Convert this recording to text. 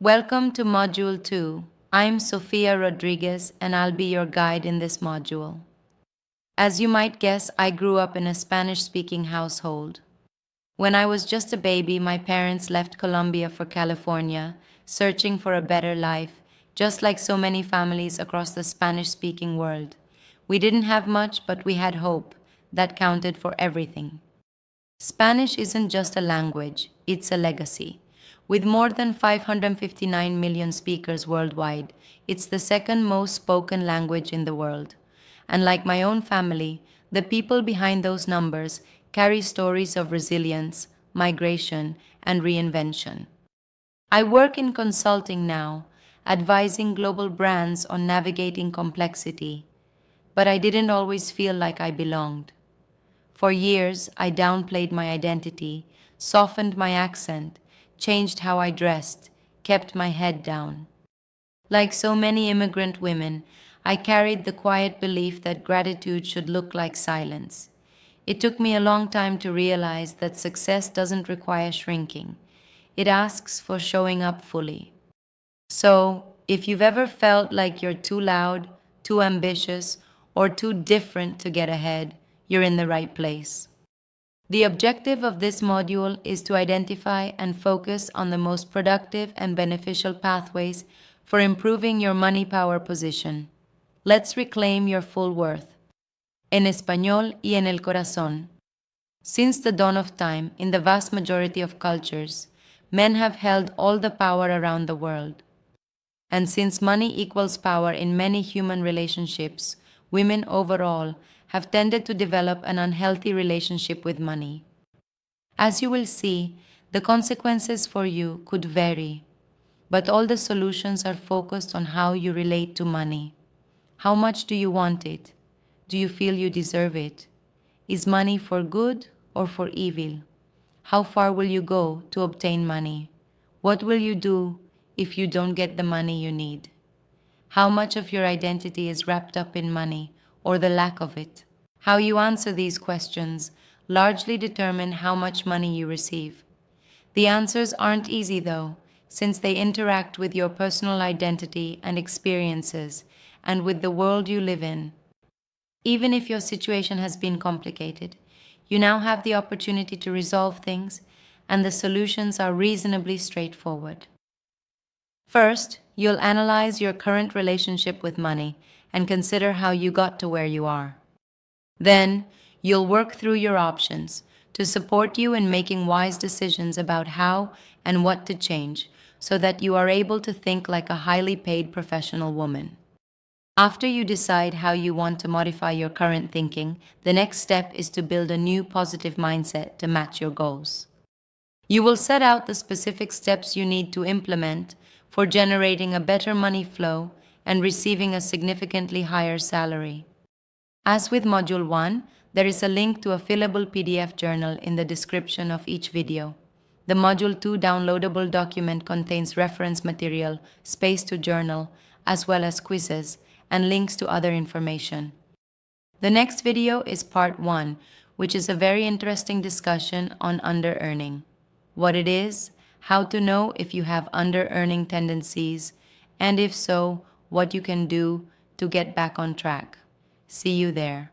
Welcome to Module 2. I'm Sofia Rodriguez and I'll be your guide in this module. As you might guess, I grew up in a Spanish speaking household. When I was just a baby, my parents left Colombia for California, searching for a better life, just like so many families across the Spanish speaking world. We didn't have much, but we had hope. That counted for everything. Spanish isn't just a language, it's a legacy. With more than 559 million speakers worldwide, it's the second most spoken language in the world. And like my own family, the people behind those numbers carry stories of resilience, migration, and reinvention. I work in consulting now, advising global brands on navigating complexity, but I didn't always feel like I belonged. For years, I downplayed my identity, softened my accent, changed how I dressed, kept my head down. Like so many immigrant women, I carried the quiet belief that gratitude should look like silence. It took me a long time to realize that success doesn't require shrinking. It asks for showing up fully. So, if you've ever felt like you're too loud, too ambitious, or too different to get ahead, you're in the right place. The objective of this module is to identify and focus on the most productive and beneficial pathways for improving your money power position. Let's reclaim your full worth. En español y en el corazón. Since the dawn of time, in the vast majority of cultures, men have held all the power around the world. And since money equals power in many human relationships, women overall have tended to develop an unhealthy relationship with money. As you will see, the consequences for you could vary, but all the solutions are focused on how you relate to money. How much do you want it? Do you feel you deserve it? Is money for good or for evil? How far will you go to obtain money? What will you do if you don't get the money you need? How much of your identity is wrapped up in money or the lack of it? How you answer these questions largely determine how much money you receive. The answers aren't easy though, since they interact with your personal identity and experiences and with the world you live in. Even if your situation has been complicated, you now have the opportunity to resolve things, and the solutions are reasonably straightforward. First, you'll analyze your current relationship with money and consider how you got to where you are. Then, you'll work through your options to support you in making wise decisions about how and what to change so that you are able to think like a highly paid professional woman. After you decide how you want to modify your current thinking, the next step is to build a new positive mindset to match your goals. You will set out the specific steps you need to implement for generating a better money flow and receiving a significantly higher salary. As with Module 1, there is a link to a fillable PDF journal in the description of each video. The Module 2 downloadable document contains reference material, space to journal, as well as quizzes and links to other information. The next video is Part 1, which is a very interesting discussion on under-earning. What it is, how to know if you have under-earning tendencies, and if so, what you can do to get back on track. See you there.